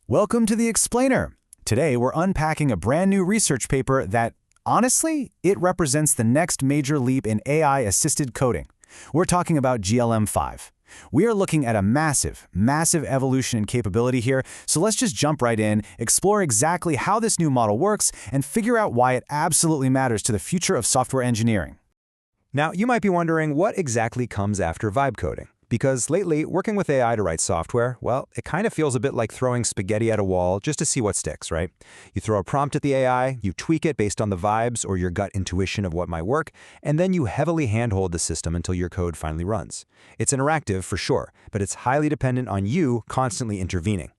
Welcome to the Explainer. Today we're unpacking a brand new research paper that, honestly, it represents the next major leap in AI-assisted coding. We're talking about GLM-5. We are looking at a massive evolution in capability here, so let's just jump right in, explore exactly how this new model works, and figure out why it absolutely matters to the future of software engineering. Now, you might be wondering what exactly comes after vibe coding. Because lately, working with AI to write software, well, it kind of feels a bit like throwing spaghetti at a wall just to see what sticks, right? You throw a prompt at the AI, you tweak it based on the vibes or your gut intuition of what might work, and then you heavily handhold the system until your code finally runs. It's interactive for sure, but it's highly dependent on you constantly intervening.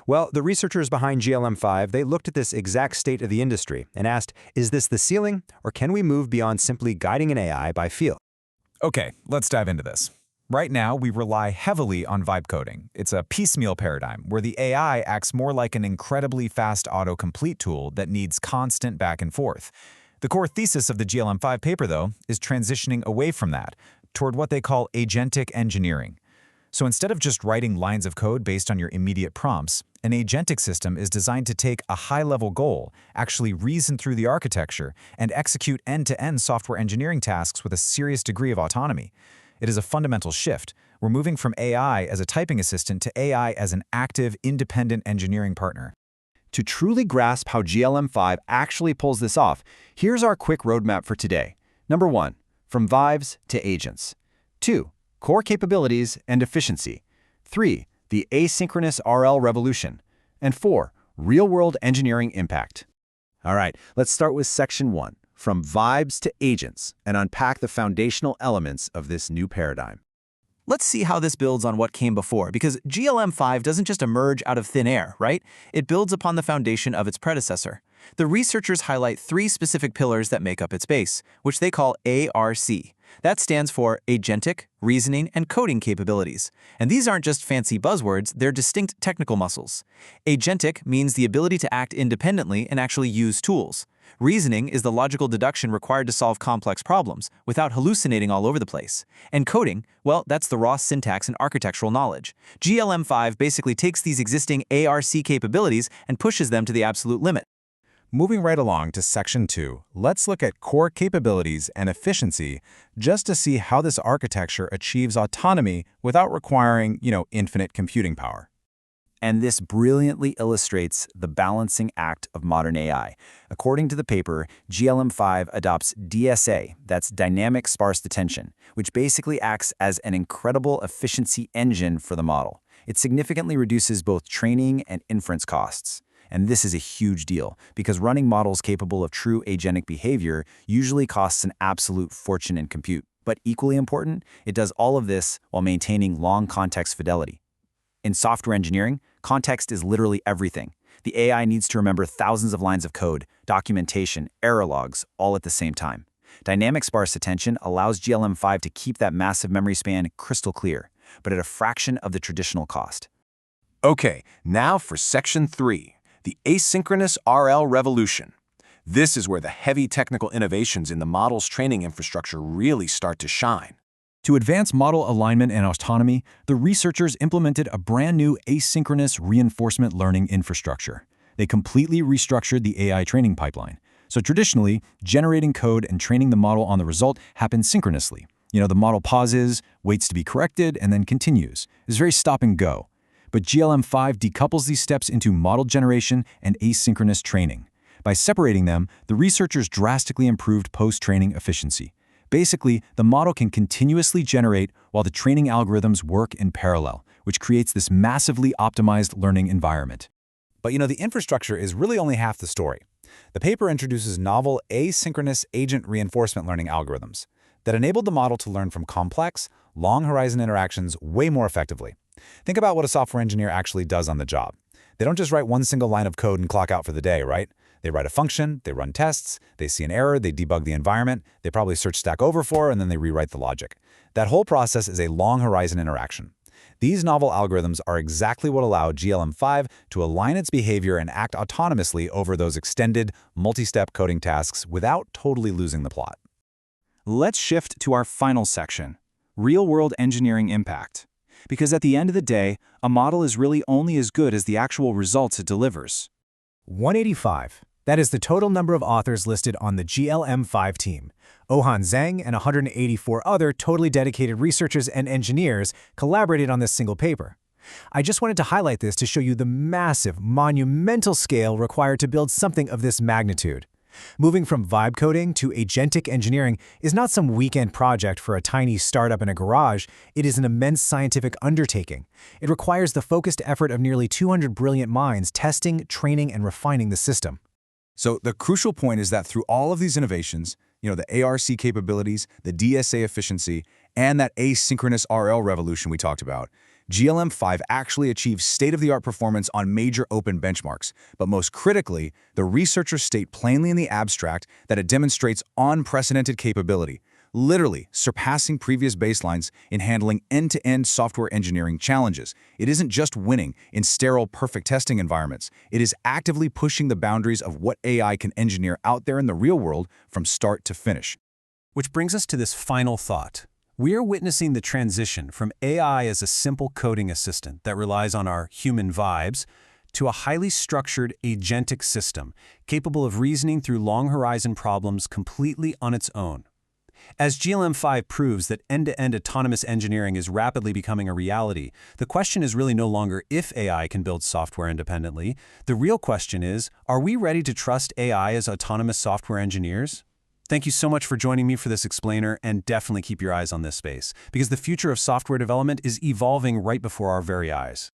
Well, the researchers behind GLM-5, they looked at this exact state of the industry and asked, is this the ceiling, or can we move beyond simply guiding an AI by feel? Okay, let's dive into this. Right now, we rely heavily on vibe coding. It's a piecemeal paradigm where the AI acts more like an incredibly fast autocomplete tool that needs constant back and forth. The core thesis of the GLM-5 paper, though, is transitioning away from that toward what they call agentic engineering. So instead of just writing lines of code based on your immediate prompts, an agentic system is designed to take a high-level goal, actually reason through the architecture, and execute end-to-end software engineering tasks with a serious degree of autonomy. It is a fundamental shift. We're moving from AI as a typing assistant to AI as an active, independent engineering partner. To truly grasp how GLM-5 actually pulls this off, here's our quick roadmap for today. Number 1, from vibes to agents. 2, core capabilities and efficiency. 3, the asynchronous RL revolution. And 4, real-world engineering impact. All right, let's start with section 1. From vibes to agents, and unpack the foundational elements of this new paradigm. Let's see how this builds on what came before, because GLM-5 doesn't just emerge out of thin air, right? It builds upon the foundation of its predecessor. The researchers highlight 3 specific pillars that make up its base, which they call ARC. That stands for Agentic, Reasoning, and Coding capabilities. And these aren't just fancy buzzwords, they're distinct technical muscles. Agentic means the ability to act independently and actually use tools. Reasoning is the logical deduction required to solve complex problems without hallucinating all over the place. And coding, well, that's the raw syntax and architectural knowledge. GLM-5 basically takes these existing ARC capabilities and pushes them to the absolute limit. Moving right along to section 2, let's look at core capabilities and efficiency just to see how this architecture achieves autonomy without requiring, infinite computing power. And this brilliantly illustrates the balancing act of modern AI. According to the paper, GLM-5 adopts DSA, that's dynamic sparse attention, which basically acts as an incredible efficiency engine for the model. It significantly reduces both training and inference costs. And this is a huge deal, because running models capable of true agentic behavior usually costs an absolute fortune in compute. But equally important, it does all of this while maintaining long context fidelity. In software engineering, context is literally everything. The AI needs to remember thousands of lines of code, documentation, error logs, all at the same time. Dynamic sparse attention allows GLM-5 to keep that massive memory span crystal clear, but at a fraction of the traditional cost. Okay, now for section 3, the asynchronous RL revolution. This is where the heavy technical innovations in the model's training infrastructure really start to shine. To advance model alignment and autonomy, the researchers implemented a brand new asynchronous reinforcement learning infrastructure. They completely restructured the AI training pipeline. So traditionally, generating code and training the model on the result happens synchronously. The model pauses, waits to be corrected, and then continues. It's very stop and go. But GLM-5 decouples these steps into model generation and asynchronous training. By separating them, the researchers drastically improved post-training efficiency. Basically, the model can continuously generate while the training algorithms work in parallel, which creates this massively optimized learning environment. But the infrastructure is really only half the story. The paper introduces novel asynchronous agent reinforcement learning algorithms that enabled the model to learn from complex, long-horizon interactions way more effectively. Think about what a software engineer actually does on the job. They don't just write one single line of code and clock out for the day, right? They write a function, they run tests, they see an error, they debug the environment, they probably search Stack Overflow, and then they rewrite the logic. That whole process is a long-horizon interaction. These novel algorithms are exactly what allow GLM-5 to align its behavior and act autonomously over those extended, multi-step coding tasks without totally losing the plot. Let's shift to our final section, real-world engineering impact. because at the end of the day, a model is really only as good as the actual results it delivers. 185. That is the total number of authors listed on the GLM-5 team. Ohan Zhang and 184 other totally dedicated researchers and engineers collaborated on this single paper. I just wanted to highlight this to show you the massive, monumental scale required to build something of this magnitude. Moving from vibe coding to agentic engineering is not some weekend project for a tiny startup in a garage. It is an immense scientific undertaking. It requires the focused effort of nearly 200 brilliant minds testing, training, and refining the system. So the crucial point is that through all of these innovations, the ARC capabilities, the DSA efficiency, and that asynchronous RL revolution we talked about, GLM-5 actually achieves state-of-the-art performance on major open benchmarks. But most critically, the researchers state plainly in the abstract that it demonstrates unprecedented capability, literally surpassing previous baselines in handling end-to-end software engineering challenges. It isn't just winning in sterile, perfect testing environments. It is actively pushing the boundaries of what AI can engineer out there in the real world from start to finish. Which brings us to this final thought. We are witnessing the transition from AI as a simple coding assistant that relies on our human vibes to a highly structured agentic system capable of reasoning through long-horizon problems completely on its own. As GLM-5 proves that end-to-end autonomous engineering is rapidly becoming a reality, the question is really no longer if AI can build software independently. The real question is, are we ready to trust AI as autonomous software engineers? Thank you so much for joining me for this explainer, and definitely keep your eyes on this space, because the future of software development is evolving right before our very eyes.